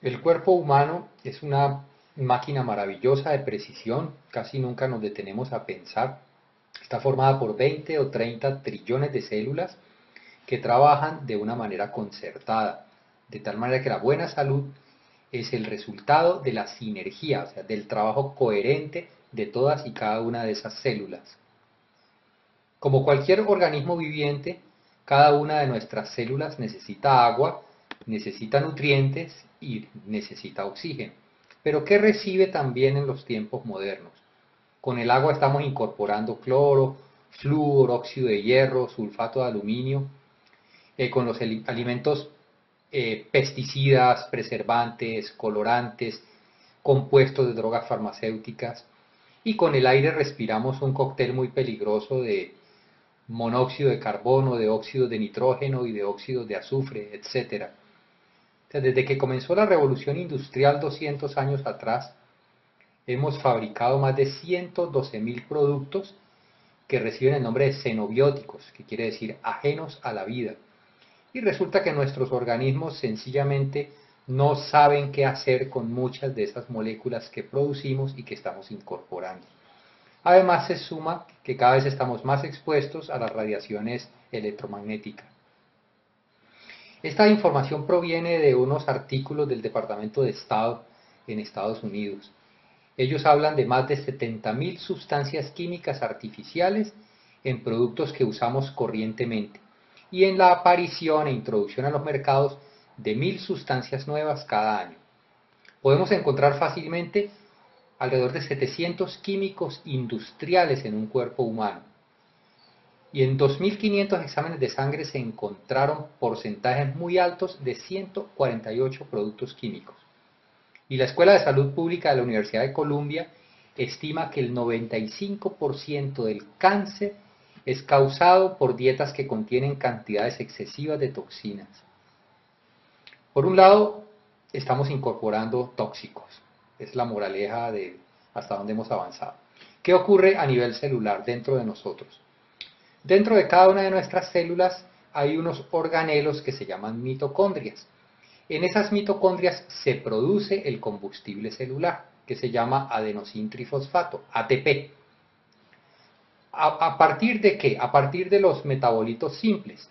El cuerpo humano es una máquina maravillosa de precisión, casi nunca nos detenemos a pensar. Está formada por 20 o 30 trillones de células que trabajan de una manera concertada, de tal manera que la buena salud es el resultado de la sinergia, o sea, del trabajo coherente de todas y cada una de esas células. Como cualquier organismo viviente, cada una de nuestras células necesita agua, necesita nutrientes y necesita oxígeno. Pero ¿qué recibe también en los tiempos modernos? Con el agua estamos incorporando cloro, flúor, óxido de hierro, sulfato de aluminio. Con los alimentos, pesticidas, preservantes, colorantes, compuestos de drogas farmacéuticas. Y con el aire respiramos un cóctel muy peligroso de monóxido de carbono, de óxido de nitrógeno y de óxidos de azufre, etcétera. Desde que comenzó la revolución industrial 200 años atrás, hemos fabricado más de 112.000 productos que reciben el nombre de xenobióticos, que quiere decir ajenos a la vida. Y resulta que nuestros organismos sencillamente no saben qué hacer con muchas de esas moléculas que producimos y que estamos incorporando. Además se suma que cada vez estamos más expuestos a las radiaciones electromagnéticas. Esta información proviene de unos artículos del Departamento de Estado en Estados Unidos. Ellos hablan de más de 70.000 sustancias químicas artificiales en productos que usamos corrientemente y en la aparición e introducción a los mercados de 1.000 sustancias nuevas cada año. Podemos encontrar fácilmente alrededor de 700 químicos industriales en un cuerpo humano. Y en 2.500 exámenes de sangre se encontraron porcentajes muy altos de 148 productos químicos. Y la Escuela de Salud Pública de la Universidad de Columbia estima que el 95% del cáncer es causado por dietas que contienen cantidades excesivas de toxinas. Por un lado, estamos incorporando tóxicos. Es la moraleja de hasta dónde hemos avanzado. ¿Qué ocurre a nivel celular dentro de nosotros? Dentro de cada una de nuestras células hay unos organelos que se llaman mitocondrias. En esas mitocondrias se produce el combustible celular, que se llama adenosíntrifosfato, ATP. ¿A partir de qué? A partir de los metabolitos simples.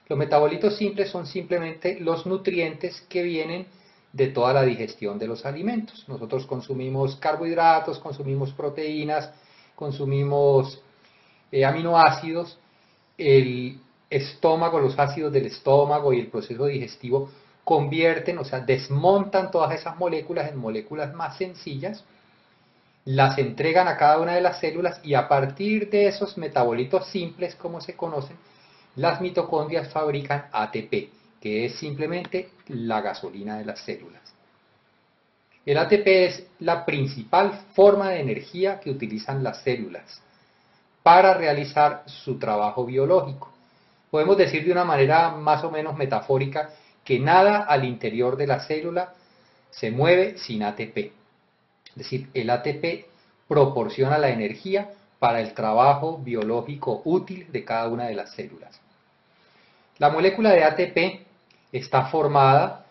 Los metabolitos simples son simplemente los nutrientes que vienen de toda la digestión de los alimentos. Nosotros consumimos carbohidratos, consumimos proteínas, consumimos aminoácidos. El estómago, los ácidos del estómago y el proceso digestivo convierten, o sea, desmontan todas esas moléculas en moléculas más sencillas, las entregan a cada una de las células y a partir de esos metabolitos simples, como se conocen, las mitocondrias fabrican ATP, que es simplemente la gasolina de las células. El ATP es la principal forma de energía que utilizan las células para realizar su trabajo biológico. Podemos decir de una manera más o menos metafórica que nada al interior de la célula se mueve sin ATP. Es decir, el ATP proporciona la energía para el trabajo biológico útil de cada una de las células. La molécula de ATP está formada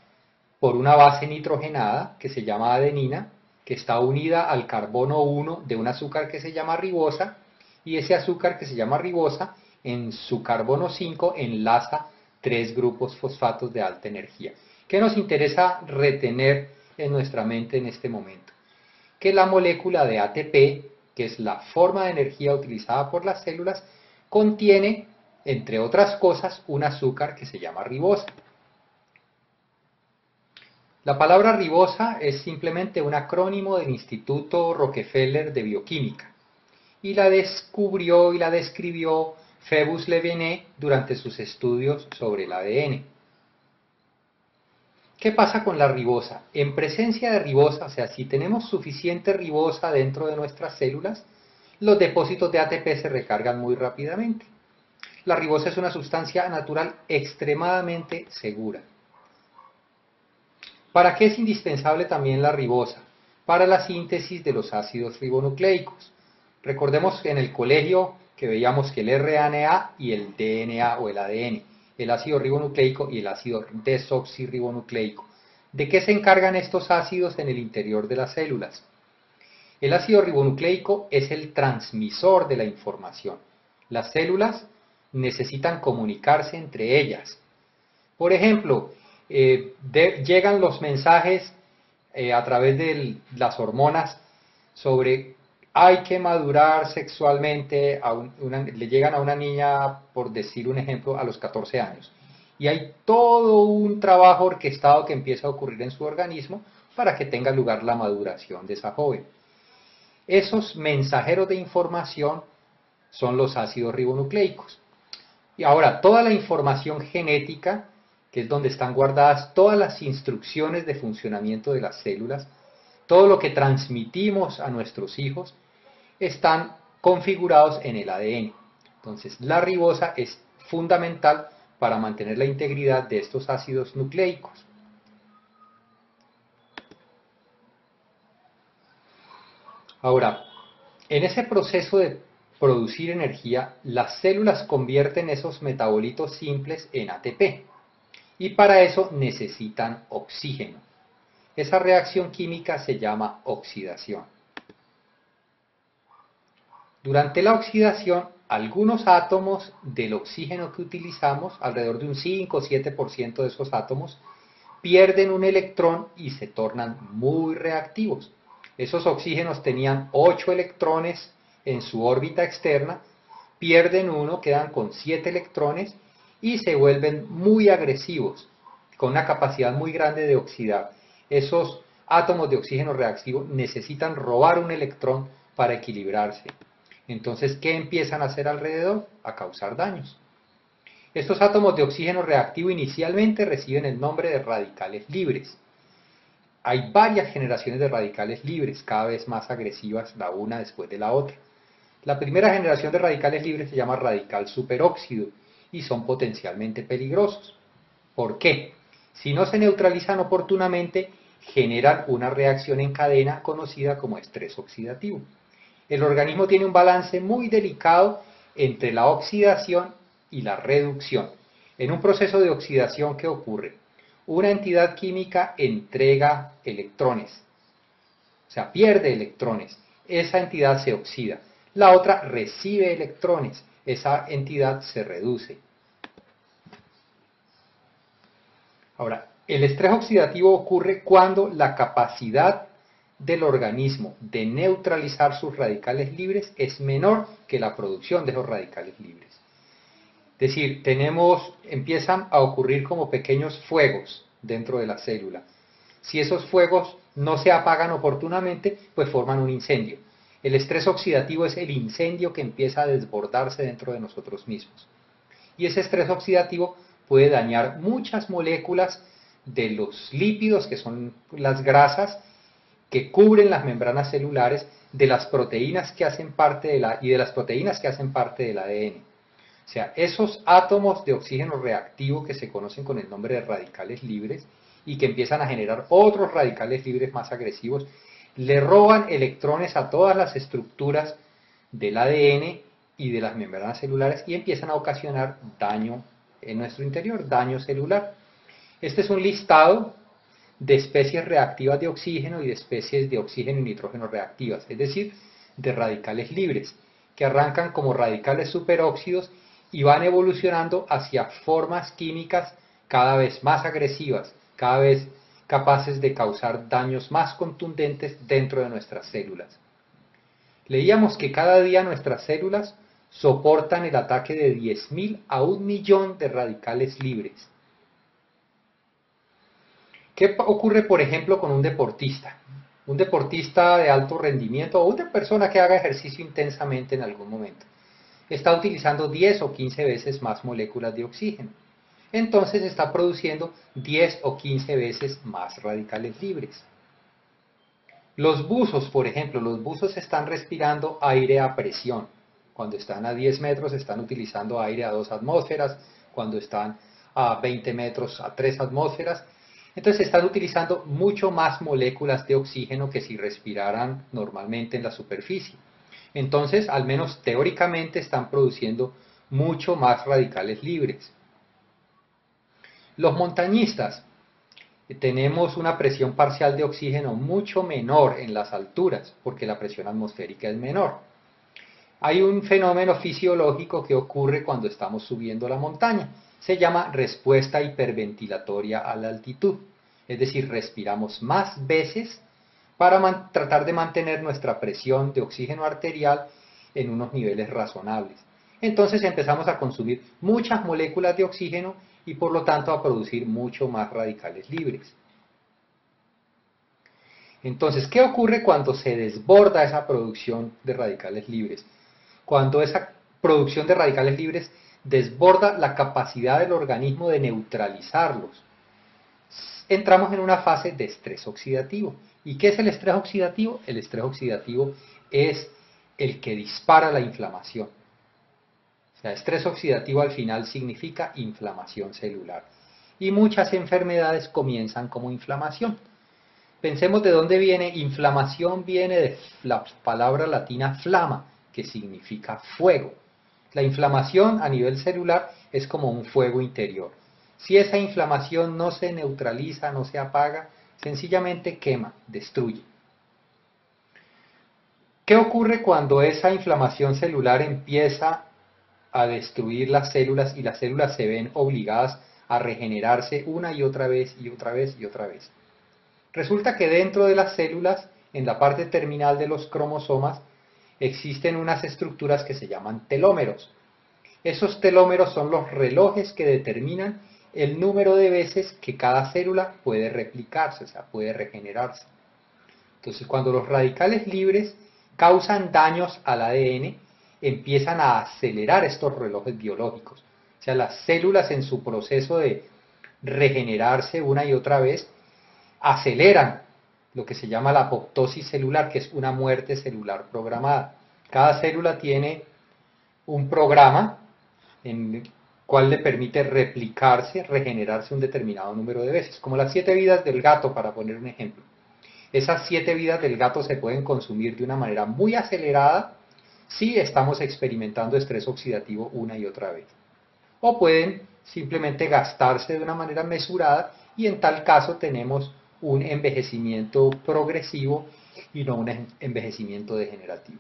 por una base nitrogenada que se llama adenina, que está unida al carbono 1 de un azúcar que se llama ribosa, y ese azúcar que se llama ribosa en su carbono 5 enlaza 3 grupos fosfatos de alta energía. ¿Qué nos interesa retener en nuestra mente en este momento? Que la molécula de ATP, que es la forma de energía utilizada por las células, contiene, entre otras cosas, un azúcar que se llama ribosa. La palabra ribosa es simplemente un acrónimo del Instituto Rockefeller de Bioquímica y la descubrió y la describió Phoebus Lejeune durante sus estudios sobre el ADN. ¿Qué pasa con la ribosa? En presencia de ribosa, o sea, si tenemos suficiente ribosa dentro de nuestras células, los depósitos de ATP se recargan muy rápidamente. La ribosa es una sustancia natural extremadamente segura. ¿Para qué es indispensable también la ribosa? Para la síntesis de los ácidos ribonucleicos. Recordemos que en el colegio que veíamos que el RNA y el DNA o el ADN, el ácido ribonucleico y el ácido desoxirribonucleico. ¿De qué se encargan estos ácidos en el interior de las células? El ácido ribonucleico es el transmisor de la información. Las células necesitan comunicarse entre ellas. Por ejemplo, llegan los mensajes a través de las hormonas sobre hay que madurar sexualmente, le llegan a una niña, por decir un ejemplo, a los 14 años. Y hay todo un trabajo orquestado que empieza a ocurrir en su organismo para que tenga lugar la maduración de esa joven. Esos mensajeros de información son los ácidos ribonucleicos. Y ahora, toda la información genética, que es donde están guardadas todas las instrucciones de funcionamiento de las células, todo lo que transmitimos a nuestros hijos, están configurados en el ADN. Entonces, la ribosa es fundamental para mantener la integridad de estos ácidos nucleicos. Ahora, en ese proceso de producir energía, las células convierten esos metabolitos simples en ATP y para eso necesitan oxígeno. Esa reacción química se llama oxidación. Durante la oxidación, algunos átomos del oxígeno que utilizamos, alrededor de un 5 o 7% de esos átomos, pierden un electrón y se tornan muy reactivos. Esos oxígenos tenían 8 electrones en su órbita externa, pierden uno, quedan con 7 electrones y se vuelven muy agresivos, con una capacidad muy grande de oxidar. Esos átomos de oxígeno reactivo necesitan robar un electrón para equilibrarse. Entonces, ¿qué empiezan a hacer alrededor? A causar daños. Estos átomos de oxígeno reactivo inicialmente reciben el nombre de radicales libres. Hay varias generaciones de radicales libres, cada vez más agresivas la una después de la otra. La primera generación de radicales libres se llama radical superóxido y son potencialmente peligrosos. ¿Por qué? Si no se neutralizan oportunamente, generan una reacción en cadena conocida como estrés oxidativo. El organismo tiene un balance muy delicado entre la oxidación y la reducción. En un proceso de oxidación, ¿qué ocurre? Una entidad química entrega electrones, o sea, pierde electrones. Esa entidad se oxida. La otra recibe electrones. Esa entidad se reduce. Ahora, el estrés oxidativo ocurre cuando la capacidad del organismo de neutralizar sus radicales libres es menor que la producción de esos radicales libres. Es decir, empiezan a ocurrir como pequeños fuegos dentro de la célula. Si esos fuegos no se apagan oportunamente, pues forman un incendio. El estrés oxidativo es el incendio que empieza a desbordarse dentro de nosotros mismos. Y ese estrés oxidativo puede dañar muchas moléculas de los lípidos, que son las grasas que cubren las membranas celulares, de las proteínas que hacen parte y de las proteínas que hacen parte del ADN. O sea, esos átomos de oxígeno reactivo que se conocen con el nombre de radicales libres y que empiezan a generar otros radicales libres más agresivos, le roban electrones a todas las estructuras del ADN y de las membranas celulares y empiezan a ocasionar daño en nuestro interior, daño celular. Este es un listado de especies reactivas de oxígeno y de especies de oxígeno y nitrógeno reactivas, es decir, de radicales libres, que arrancan como radicales superóxidos y van evolucionando hacia formas químicas cada vez más agresivas, cada vez capaces de causar daños más contundentes dentro de nuestras células. Leíamos que cada día nuestras células soportan el ataque de 10.000 a 1.000.000 de radicales libres. ¿Qué ocurre, por ejemplo, con un deportista? Un deportista de alto rendimiento o una persona que haga ejercicio intensamente en algún momento. Está utilizando 10 o 15 veces más moléculas de oxígeno. Entonces está produciendo 10 o 15 veces más radicales libres. Los buzos, por ejemplo, los buzos están respirando aire a presión. Cuando están a 10 metros están utilizando aire a 2 atmósferas, cuando están a 20 metros a 3 atmósferas. Entonces están utilizando mucho más moléculas de oxígeno que si respiraran normalmente en la superficie. Entonces, al menos teóricamente, están produciendo mucho más radicales libres. Los montañistas tenemos una presión parcial de oxígeno mucho menor en las alturas, porque la presión atmosférica es menor. Hay un fenómeno fisiológico que ocurre cuando estamos subiendo la montaña. Se llama respuesta hiperventilatoria a la altitud. Es decir, respiramos más veces para tratar de mantener nuestra presión de oxígeno arterial en unos niveles razonables. Entonces empezamos a consumir muchas moléculas de oxígeno y por lo tanto a producir mucho más radicales libres. Entonces, ¿qué ocurre cuando se desborda esa producción de radicales libres? Cuando esa producción de radicales libres desborda la capacidad del organismo de neutralizarlos, entramos en una fase de estrés oxidativo. ¿Y qué es el estrés oxidativo? El estrés oxidativo es el que dispara la inflamación. O sea, estrés oxidativo al final significa inflamación celular. Y muchas enfermedades comienzan como inflamación. Pensemos de dónde viene. Inflamación viene de la palabra latina flama, que significa fuego. La inflamación a nivel celular es como un fuego interior. Si esa inflamación no se neutraliza, no se apaga, sencillamente quema, destruye. ¿Qué ocurre cuando esa inflamación celular empieza a destruir las células y las células se ven obligadas a regenerarse una y otra vez y otra vez y otra vez? Resulta que dentro de las células, en la parte terminal de los cromosomas, existen unas estructuras que se llaman telómeros. Esos telómeros son los relojes que determinan el número de veces que cada célula puede replicarse, o sea, puede regenerarse. Entonces, cuando los radicales libres causan daños al ADN, empiezan a acelerar estos relojes biológicos. O sea, las células en su proceso de regenerarse una y otra vez, aceleran lo que se llama la apoptosis celular, que es una muerte celular programada. Cada célula tiene un programa en el cual le permite replicarse, regenerarse un determinado número de veces, como las 7 vidas del gato, para poner un ejemplo. Esas 7 vidas del gato se pueden consumir de una manera muy acelerada si estamos experimentando estrés oxidativo una y otra vez. O pueden simplemente gastarse de una manera mesurada y en tal caso tenemos un envejecimiento progresivo y no un envejecimiento degenerativo.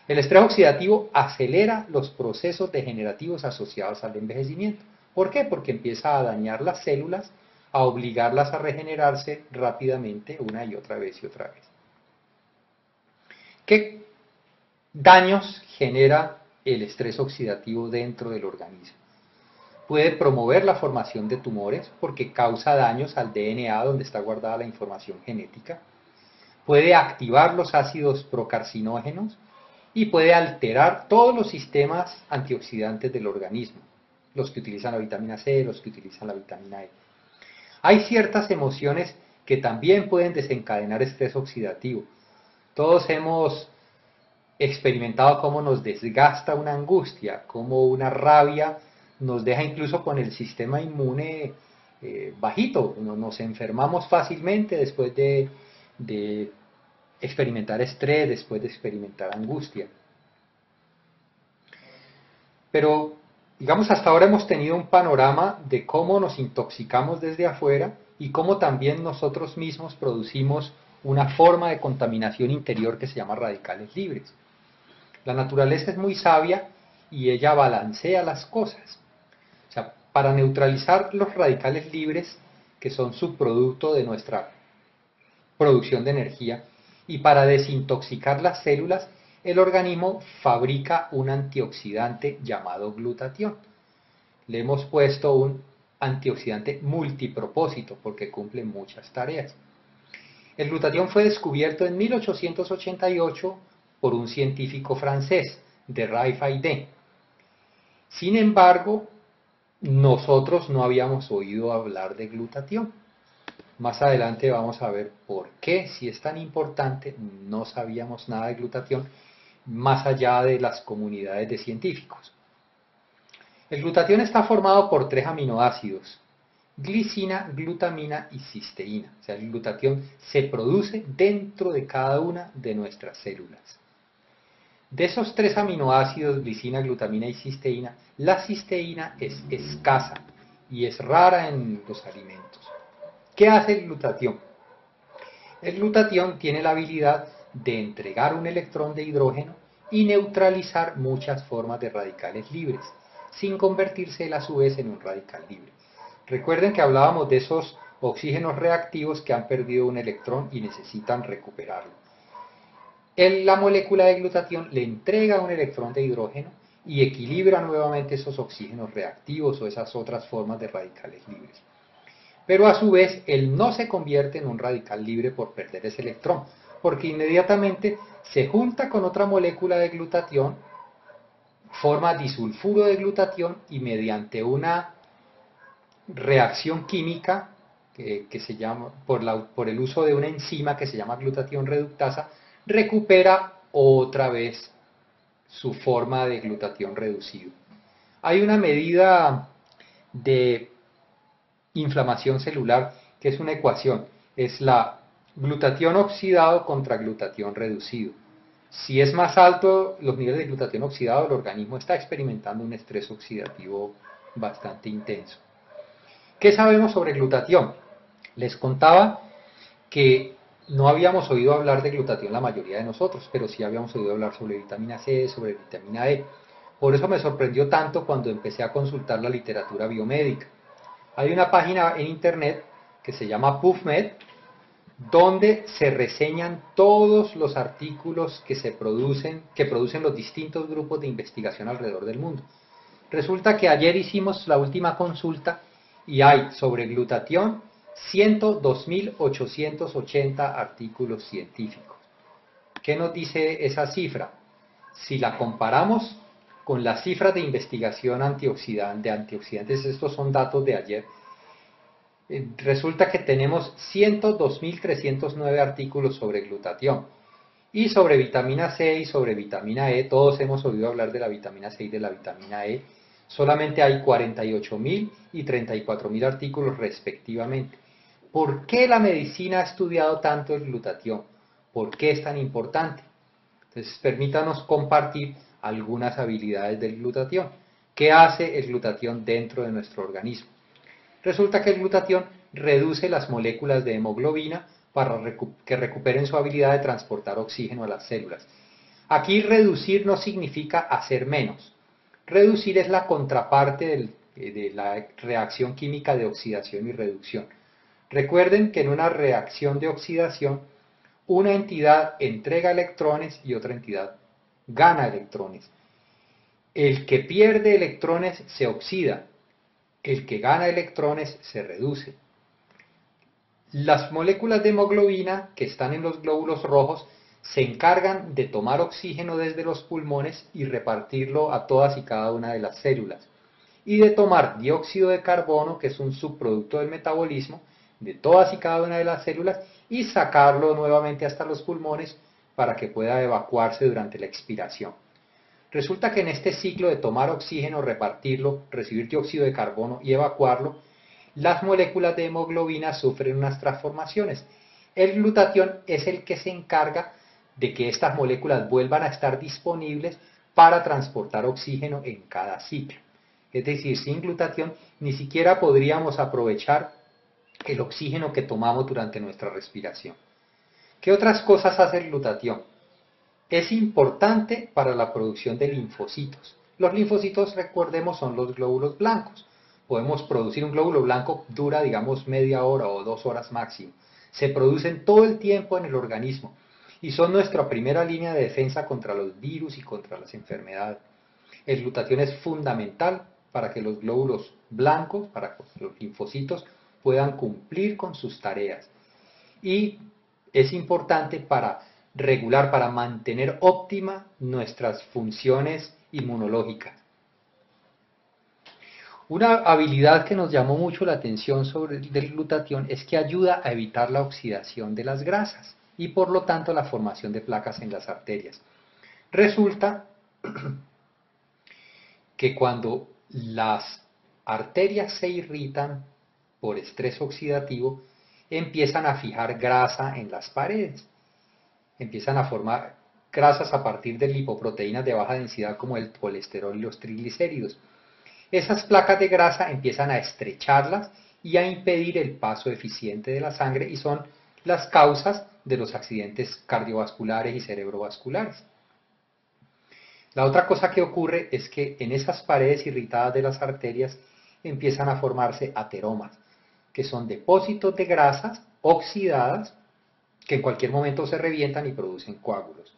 El estrés oxidativo acelera los procesos degenerativos asociados al envejecimiento. ¿Por qué? Porque empieza a dañar las células, a obligarlas a regenerarse rápidamente una y otra vez y otra vez. ¿Qué daños genera el estrés oxidativo dentro del organismo? Puede promover la formación de tumores porque causa daños al DNA donde está guardada la información genética. Puede activar los ácidos procarcinógenos y puede alterar todos los sistemas antioxidantes del organismo, los que utilizan la vitamina C, los que utilizan la vitamina E. Hay ciertas emociones que también pueden desencadenar estrés oxidativo. Todos hemos experimentado cómo nos desgasta una angustia, cómo una rabia nos deja incluso con el sistema inmune bajito. Nos enfermamos fácilmente después de experimentar estrés, después de experimentar angustia. Pero, digamos, hasta ahora hemos tenido un panorama de cómo nos intoxicamos desde afuera y cómo también nosotros mismos producimos una forma de contaminación interior que se llama radicales libres. La naturaleza es muy sabia y ella balancea las cosas. O sea, para neutralizar los radicales libres, que son subproducto de nuestra producción de energía, y para desintoxicar las células, el organismo fabrica un antioxidante llamado glutatión. Le hemos puesto un antioxidante multipropósito porque cumple muchas tareas. El glutatión fue descubierto en 1888 por un científico francés, de Ray-Faidé. Sin embargo, nosotros no habíamos oído hablar de glutatión. Más adelante vamos a ver por qué, si es tan importante, no sabíamos nada de glutatión, más allá de las comunidades de científicos. El glutatión está formado por 3 aminoácidos: glicina, glutamina y cisteína. O sea, el glutatión se produce dentro de cada una de nuestras células. De esos 3 aminoácidos, glicina, glutamina y cisteína, la cisteína es escasa y es rara en los alimentos. ¿Qué hace el glutatión? El glutatión tiene la habilidad de entregar un electrón de hidrógeno y neutralizar muchas formas de radicales libres, sin convertirse él a su vez en un radical libre. Recuerden que hablábamos de esos oxígenos reactivos que han perdido un electrón y necesitan recuperarlo. La molécula de glutatión le entrega un electrón de hidrógeno y equilibra nuevamente esos oxígenos reactivos o esas otras formas de radicales libres. Pero a su vez, él no se convierte en un radical libre por perder ese electrón, porque inmediatamente se junta con otra molécula de glutatión, forma disulfuro de glutatión y mediante una reacción química que se llama, por el uso de una enzima que se llama glutatión reductasa, recupera otra vez su forma de glutatión reducido. Hay una medida de inflamación celular que es una ecuación, es la glutatión oxidado contra glutatión reducido. Si es más alto los niveles de glutatión oxidado, el organismo está experimentando un estrés oxidativo bastante intenso. ¿Qué sabemos sobre glutatión? Les contaba que no habíamos oído hablar de glutatión la mayoría de nosotros, pero sí habíamos oído hablar sobre vitamina C, sobre vitamina E. Por eso me sorprendió tanto cuando empecé a consultar la literatura biomédica. Hay una página en internet que se llama PubMed, donde se reseñan todos los artículos que producen los distintos grupos de investigación alrededor del mundo. Resulta que ayer hicimos la última consulta y hay sobre glutatión 102.880 artículos científicos. ¿Qué nos dice esa cifra? Si la comparamos con las cifras de investigación de antioxidantes, estos son datos de ayer, resulta que tenemos 102.309 artículos sobre glutatión. Y sobre vitamina C y sobre vitamina E, todos hemos oído hablar de la vitamina C y de la vitamina E, solamente hay 48.000 y 34.000 artículos respectivamente. ¿Por qué la medicina ha estudiado tanto el glutatión? ¿Por qué es tan importante? Entonces, permítanos compartir algunas habilidades del glutatión. ¿Qué hace el glutatión dentro de nuestro organismo? Resulta que el glutatión reduce las moléculas de hemoglobina para que recuperen su habilidad de transportar oxígeno a las células. Aquí reducir no significa hacer menos. Reducir es la contraparte de la reacción química de oxidación y reducción. Recuerden que en una reacción de oxidación, una entidad entrega electrones y otra entidad gana electrones. El que pierde electrones se oxida, el que gana electrones se reduce. Las moléculas de hemoglobina que están en los glóbulos rojos se encargan de tomar oxígeno desde los pulmones y repartirlo a todas y cada una de las células, y de tomar dióxido de carbono, que es un subproducto del metabolismo, de todas y cada una de las células y sacarlo nuevamente hasta los pulmones para que pueda evacuarse durante la expiración. Resulta que en este ciclo de tomar oxígeno, repartirlo, recibir dióxido de carbono y evacuarlo, las moléculas de hemoglobina sufren unas transformaciones. El glutatión es el que se encarga de que estas moléculas vuelvan a estar disponibles para transportar oxígeno en cada ciclo. Es decir, sin glutatión ni siquiera podríamos aprovechar el oxígeno que tomamos durante nuestra respiración. ¿Qué otras cosas hace el glutatión? Es importante para la producción de linfocitos. Los linfocitos, recordemos, son los glóbulos blancos. Podemos producir un glóbulo blanco, dura digamos media hora o 2 horas máximo. Se producen todo el tiempo en el organismo y son nuestra primera línea de defensa contra los virus y contra las enfermedades. El glutatión es fundamental para que los glóbulos blancos, para que los linfocitos puedan cumplir con sus tareas. Y es importante para regular, para mantener óptima nuestras funciones inmunológicas. Una habilidad que nos llamó mucho la atención sobre el glutatión es que ayuda a evitar la oxidación de las grasas y por lo tanto la formación de placas en las arterias. Resulta que cuando las arterias se irritan por estrés oxidativo, empiezan a fijar grasa en las paredes. Empiezan a formar grasas a partir de lipoproteínas de baja densidad como el colesterol y los triglicéridos. Esas placas de grasa empiezan a estrecharlas y a impedir el paso eficiente de la sangre y son las causas de los accidentes cardiovasculares y cerebrovasculares. La otra cosa que ocurre es que en esas paredes irritadas de las arterias empiezan a formarse ateromas, que son depósitos de grasas oxidadas que en cualquier momento se revientan y producen coágulos.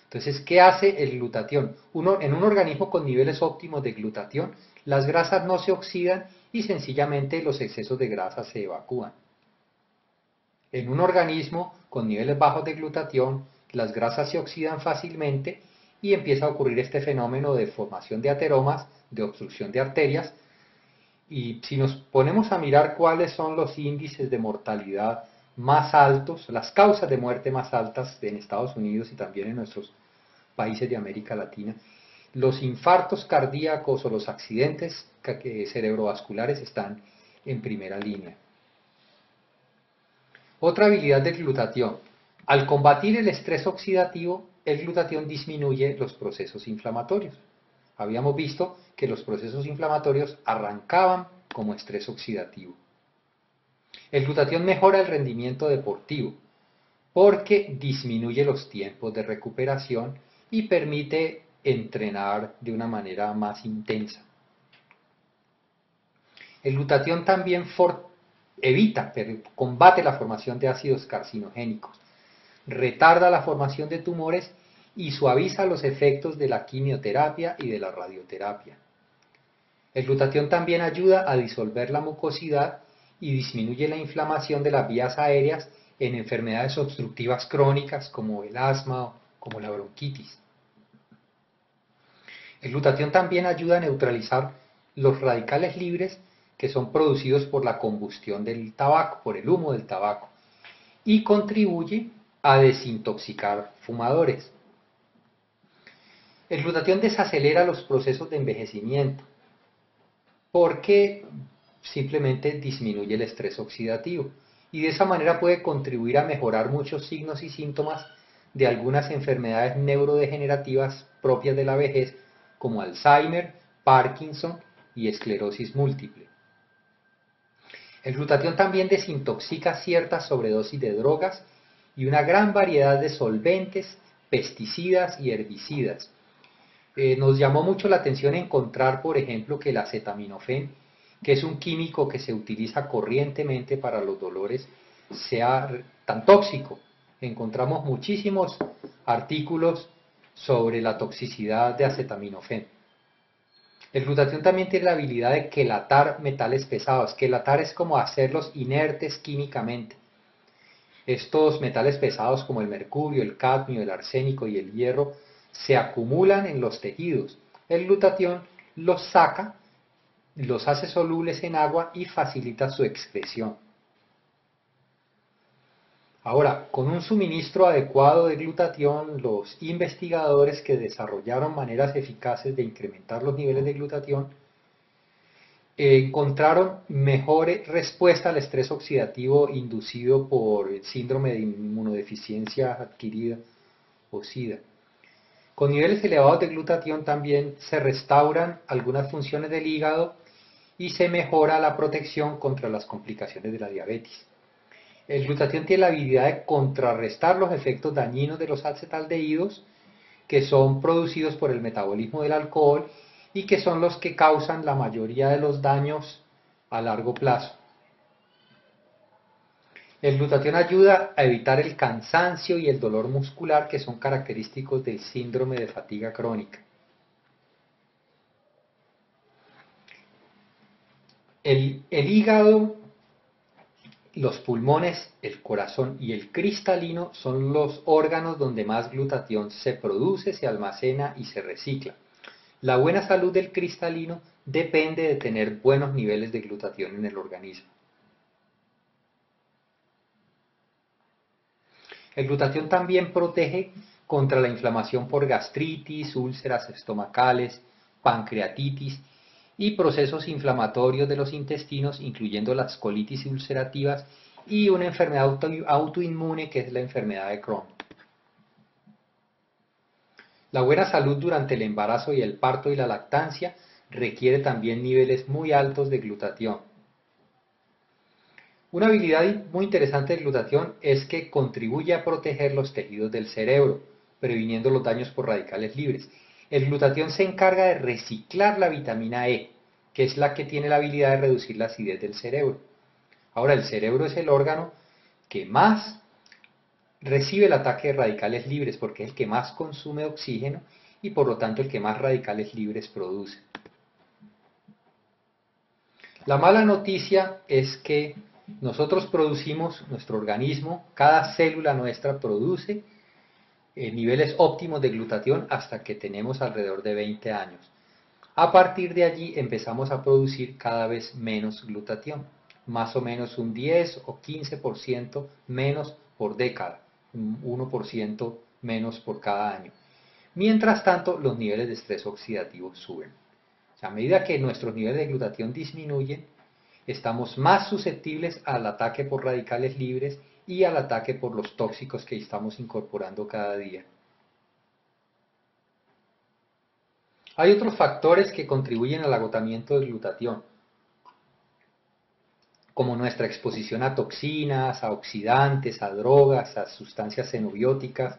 Entonces, ¿qué hace el glutatión? En un organismo con niveles óptimos de glutatión, las grasas no se oxidan y sencillamente los excesos de grasa se evacúan. En un organismo con niveles bajos de glutatión, las grasas se oxidan fácilmente y empieza a ocurrir este fenómeno de formación de ateromas, de obstrucción de arterias. Y si nos ponemos a mirar cuáles son los índices de mortalidad más altos, las causas de muerte más altas en Estados Unidos y también en nuestros países de América Latina, los infartos cardíacos o los accidentes cerebrovasculares están en primera línea. Otra habilidad del glutatión. Al combatir el estrés oxidativo, el glutatión disminuye los procesos inflamatorios. Habíamos visto que los procesos inflamatorios arrancaban como estrés oxidativo. El glutatión mejora el rendimiento deportivo porque disminuye los tiempos de recuperación y permite entrenar de una manera más intensa. El glutatión también combate la formación de ácidos carcinogénicos, retarda la formación de tumores y suaviza los efectos de la quimioterapia y de la radioterapia. El glutatión también ayuda a disolver la mucosidad y disminuye la inflamación de las vías aéreas en enfermedades obstructivas crónicas como el asma o como la bronquitis. El glutatión también ayuda a neutralizar los radicales libres que son producidos por la combustión del tabaco, por el humo del tabaco, y contribuye a desintoxicar fumadores. El glutatión desacelera los procesos de envejecimiento porque simplemente disminuye el estrés oxidativo y de esa manera puede contribuir a mejorar muchos signos y síntomas de algunas enfermedades neurodegenerativas propias de la vejez como Alzheimer, Parkinson y esclerosis múltiple. El glutatión también desintoxica ciertas sobredosis de drogas y una gran variedad de solventes, pesticidas y herbicidas. Nos llamó mucho la atención encontrar, por ejemplo, que el acetaminofén, que es un químico que se utiliza corrientemente para los dolores, sea tan tóxico. Encontramos muchísimos artículos sobre la toxicidad de acetaminofén. El glutatión también tiene la habilidad de quelatar metales pesados. Quelatar es como hacerlos inertes químicamente. Estos metales pesados como el mercurio, el cadmio, el arsénico y el hierro se acumulan en los tejidos. El glutatión los saca, los hace solubles en agua y facilita su excreción. Ahora, con un suministro adecuado de glutatión, los investigadores que desarrollaron maneras eficaces de incrementar los niveles de glutatión encontraron mejor respuesta al estrés oxidativo inducido por el síndrome de inmunodeficiencia adquirida o SIDA. Con niveles elevados de glutatión también se restauran algunas funciones del hígado y se mejora la protección contra las complicaciones de la diabetes. El glutatión tiene la habilidad de contrarrestar los efectos dañinos de los acetaldehídos que son producidos por el metabolismo del alcohol y que son los que causan la mayoría de los daños a largo plazo. El glutatión ayuda a evitar el cansancio y el dolor muscular que son característicos del síndrome de fatiga crónica. El hígado, los pulmones, el corazón y el cristalino son los órganos donde más glutatión se produce, se almacena y se recicla. La buena salud del cristalino depende de tener buenos niveles de glutatión en el organismo. El glutatión también protege contra la inflamación por gastritis, úlceras estomacales, pancreatitis y procesos inflamatorios de los intestinos, incluyendo las colitis ulcerativas y una enfermedad autoinmune que es la enfermedad de Crohn. La buena salud durante el embarazo y el parto y la lactancia requiere también niveles muy altos de glutatión. Una habilidad muy interesante del glutatión es que contribuye a proteger los tejidos del cerebro, previniendo los daños por radicales libres. El glutatión se encarga de reciclar la vitamina E, que es la que tiene la habilidad de reducir la acidez del cerebro. Ahora, el cerebro es el órgano que más recibe el ataque de radicales libres porque es el que más consume oxígeno y por lo tanto el que más radicales libres produce. La mala noticia es que nosotros producimos, nuestro organismo, cada célula nuestra produce niveles óptimos de glutatión hasta que tenemos alrededor de 20 años. A partir de allí empezamos a producir cada vez menos glutatión, más o menos un 10 o 15% menos por década, un 1% menos por cada año. Mientras tanto, los niveles de estrés oxidativo suben. A medida que nuestros niveles de glutatión disminuyen, estamos más susceptibles al ataque por radicales libres y al ataque por los tóxicos que estamos incorporando cada día. Hay otros factores que contribuyen al agotamiento del glutatión, como nuestra exposición a toxinas, a oxidantes, a drogas, a sustancias xenobióticas,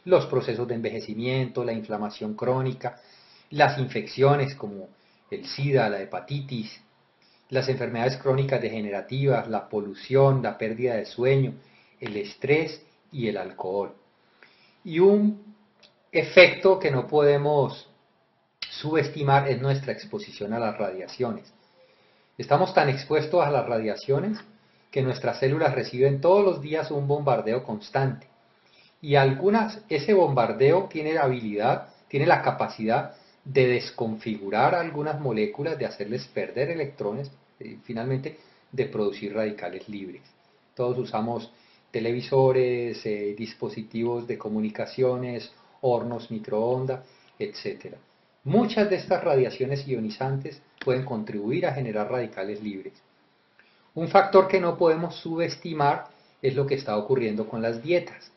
los procesos de envejecimiento, la inflamación crónica, las infecciones como el SIDA, la hepatitis, las enfermedades crónicas degenerativas, la polución, la pérdida de sueño, el estrés y el alcohol. Y un efecto que no podemos subestimar es nuestra exposición a las radiaciones. Estamos tan expuestos a las radiaciones que nuestras células reciben todos los días un bombardeo constante. Y ese bombardeo tiene la habilidad, tiene la capacidad de desconfigurar algunas moléculas, de hacerles perder electrones, finalmente de producir radicales libres. Todos usamos televisores, dispositivos de comunicaciones, hornos microondas, etc. Muchas de estas radiaciones ionizantes pueden contribuir a generar radicales libres. Un factor que no podemos subestimar es lo que está ocurriendo con las dietas.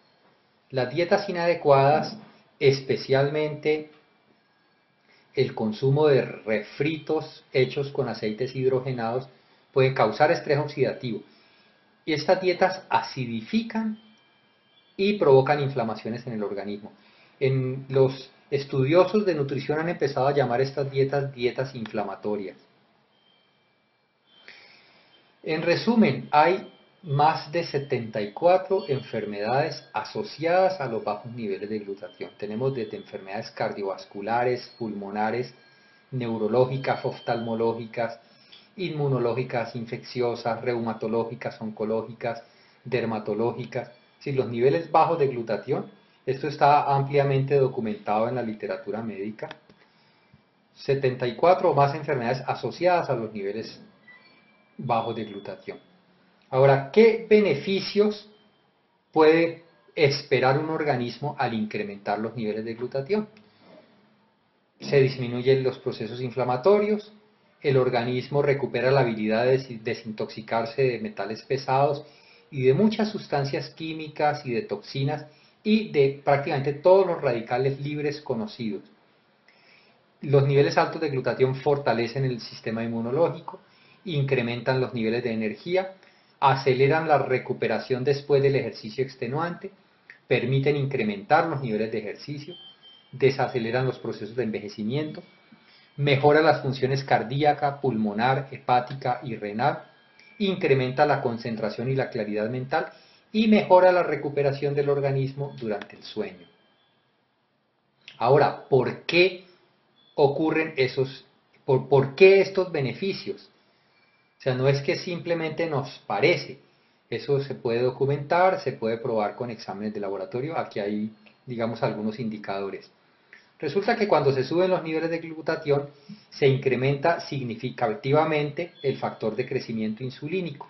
Las dietas inadecuadas, especialmente el consumo de refritos hechos con aceites hidrogenados, pueden causar estrés oxidativo. Y estas dietas acidifican y provocan inflamaciones en el organismo. Los estudiosos de nutrición han empezado a llamar estas dietas inflamatorias. En resumen, hay más de 74 enfermedades asociadas a los bajos niveles de glutatión. Tenemos desde enfermedades cardiovasculares, pulmonares, neurológicas, oftalmológicas, inmunológicas, infecciosas, reumatológicas, oncológicas, dermatológicas. Si los niveles bajos de glutatión, esto está ampliamente documentado en la literatura médica, 74 o más enfermedades asociadas a los niveles bajos de glutatión. Ahora, ¿qué beneficios puede esperar un organismo al incrementar los niveles de glutatión? Se disminuyen los procesos inflamatorios, el organismo recupera la habilidad de desintoxicarse de metales pesados y de muchas sustancias químicas y de toxinas y de prácticamente todos los radicales libres conocidos. Los niveles altos de glutatión fortalecen el sistema inmunológico, incrementan los niveles de energía, aceleran la recuperación después del ejercicio extenuante, permiten incrementar los niveles de ejercicio, desaceleran los procesos de envejecimiento, mejora las funciones cardíaca, pulmonar, hepática y renal, incrementa la concentración y la claridad mental y mejora la recuperación del organismo durante el sueño. Ahora, ¿por qué ocurren por qué estos beneficios? O sea, no es que simplemente nos parece, eso se puede documentar, se puede probar con exámenes de laboratorio, aquí hay, digamos, algunos indicadores. Resulta que cuando se suben los niveles de glutatión, se incrementa significativamente el factor de crecimiento insulínico.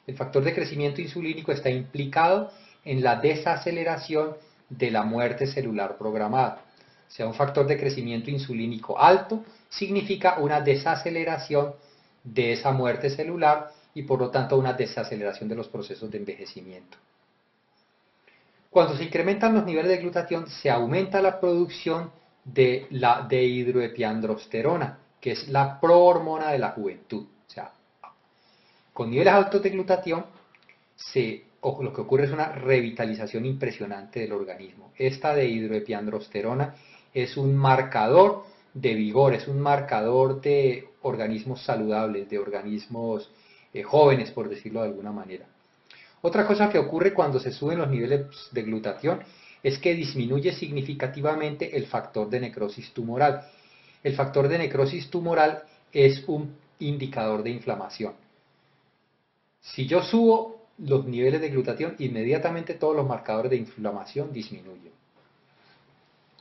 El factor de crecimiento insulínico está implicado en la desaceleración de la muerte celular programada. O sea, un factor de crecimiento insulínico alto significa una desaceleración de esa muerte celular y por lo tanto una desaceleración de los procesos de envejecimiento. Cuando se incrementan los niveles de glutatión, se aumenta la producción de la dehidroepiandrosterona, que es la prohormona de la juventud. O sea, Con niveles altos de glutatión, lo que ocurre es una revitalización impresionante del organismo. Esta dehidroepiandrosterona es un marcador de vigor, es un marcador de organismos saludables, de organismos jóvenes, por decirlo de alguna manera. Otra cosa que ocurre cuando se suben los niveles de glutatión es que disminuye significativamente el factor de necrosis tumoral. El factor de necrosis tumoral es un indicador de inflamación. Si yo subo los niveles de glutatión, inmediatamente todos los marcadores de inflamación disminuyen.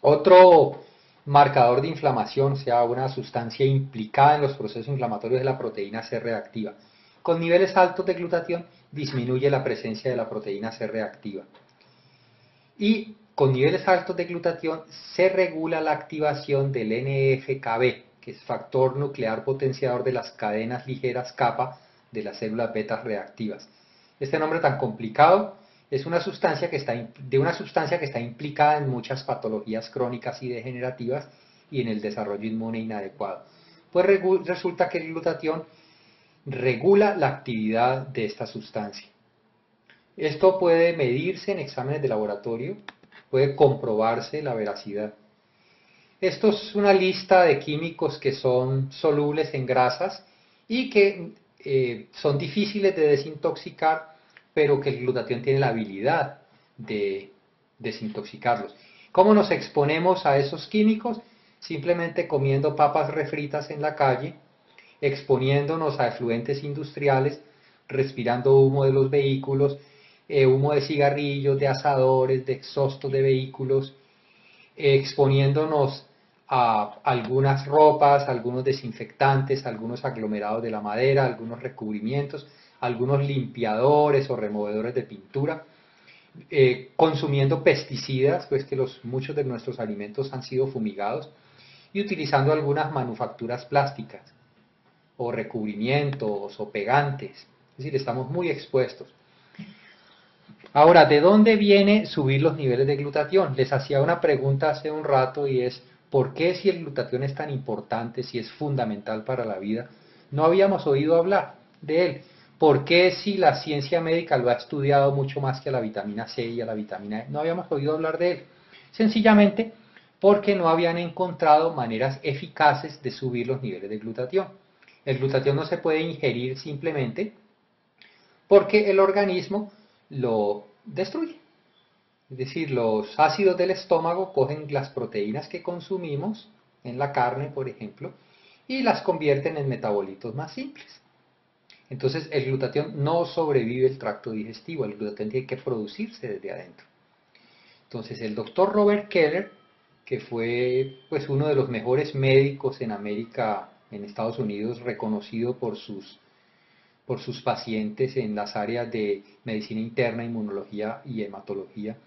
Otro marcador de inflamación, o sea, una sustancia implicada en los procesos inflamatorios, es la proteína C reactiva. Con niveles altos de glutatión disminuye la presencia de la proteína C reactiva. Y con niveles altos de glutatión se regula la activación del NF-κB, que es factor nuclear potenciador de las cadenas ligeras kappa de las células beta reactivas. Este nombre tan complicado es una sustancia que está implicada en muchas patologías crónicas y degenerativas y en el desarrollo inmune inadecuado. Pues resulta que el glutatión regula la actividad de esta sustancia. Esto puede medirse en exámenes de laboratorio, puede comprobarse la veracidad. Esto es una lista de químicos que son solubles en grasas y que son difíciles de desintoxicar, pero que el glutatión tiene la habilidad de desintoxicarlos. ¿Cómo nos exponemos a esos químicos? Simplemente comiendo papas refritas en la calle, exponiéndonos a efluentes industriales, respirando humo de los vehículos, humo de cigarrillos, de asadores, de exhaustos de vehículos, exponiéndonos a algunas ropas, algunos desinfectantes, algunos aglomerados de la madera, algunos recubrimientos, algunos limpiadores o removedores de pintura, consumiendo pesticidas, pues que muchos de nuestros alimentos han sido fumigados, y utilizando algunas manufacturas plásticas, o recubrimientos, o pegantes, es decir, estamos muy expuestos. Ahora, ¿de dónde viene subir los niveles de glutatión? Les hacía una pregunta hace un rato y es, ¿por qué si el glutatión es tan importante, si es fundamental para la vida, no habíamos oído hablar de él? ¿Por qué si la ciencia médica lo ha estudiado mucho más que a la vitamina C y a la vitamina E, no habíamos oído hablar de él? Sencillamente porque no habían encontrado maneras eficaces de subir los niveles de glutatión. El glutatión no se puede ingerir simplemente porque el organismo lo destruye. Es decir, los ácidos del estómago cogen las proteínas que consumimos en la carne, por ejemplo, y las convierten en metabolitos más simples. Entonces, el glutatión no sobrevive el tracto digestivo, el glutatión tiene que producirse desde adentro. Entonces, el doctor Robert Keller, que fue pues uno de los mejores médicos en América, en Estados Unidos, reconocido por sus pacientes en las áreas de medicina interna, inmunología y hematología,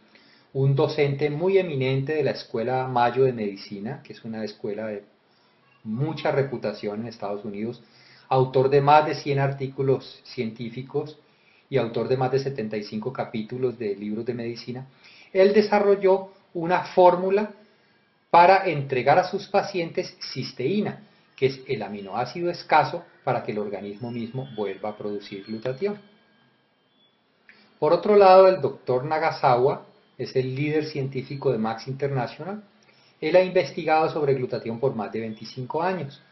un docente muy eminente de la Escuela Mayo de Medicina, que es una escuela de mucha reputación en Estados Unidos, autor de más de 100 artículos científicos y autor de más de 75 capítulos de libros de medicina. Él desarrolló una fórmula para entregar a sus pacientes cisteína, que es el aminoácido escaso para que el organismo mismo vuelva a producir glutatión. Por otro lado, el doctor Nagasawa es el líder científico de Max International. Él ha investigado sobre glutatión por más de 25 años.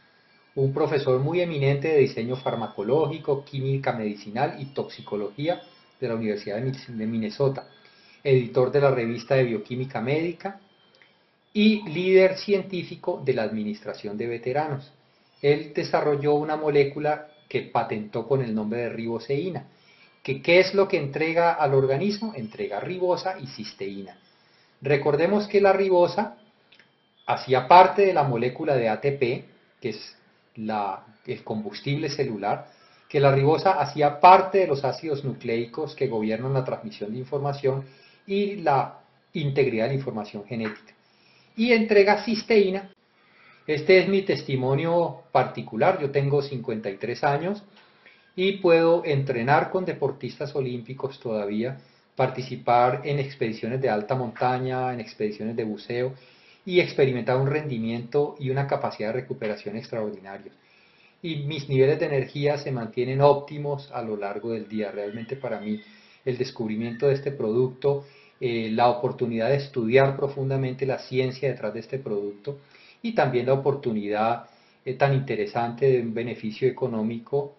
Un profesor muy eminente de diseño farmacológico, química medicinal y toxicología de la Universidad de Minnesota. Editor de la revista de Bioquímica Médica y líder científico de la Administración de Veteranos. Él desarrolló una molécula que patentó con el nombre de riboceína. ¿Qué es lo que entrega al organismo? Entrega ribosa y cisteína. Recordemos que la ribosa hacía parte de la molécula de ATP, que es el combustible celular, que la ribosa hacía parte de los ácidos nucleicos que gobiernan la transmisión de información y la integridad de la información genética. Y entrega cisteína. Este es mi testimonio particular, yo tengo 53 años y puedo entrenar con deportistas olímpicos todavía, participar en expediciones de alta montaña, en expediciones de buceo y experimentar un rendimiento y una capacidad de recuperación extraordinarios. y mis niveles de energía se mantienen óptimos a lo largo del día. Realmente para mí el descubrimiento de este producto, la oportunidad de estudiar profundamente la ciencia detrás de este producto y también la oportunidad tan interesante de un beneficio económico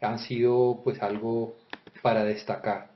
han sido pues algo para destacar.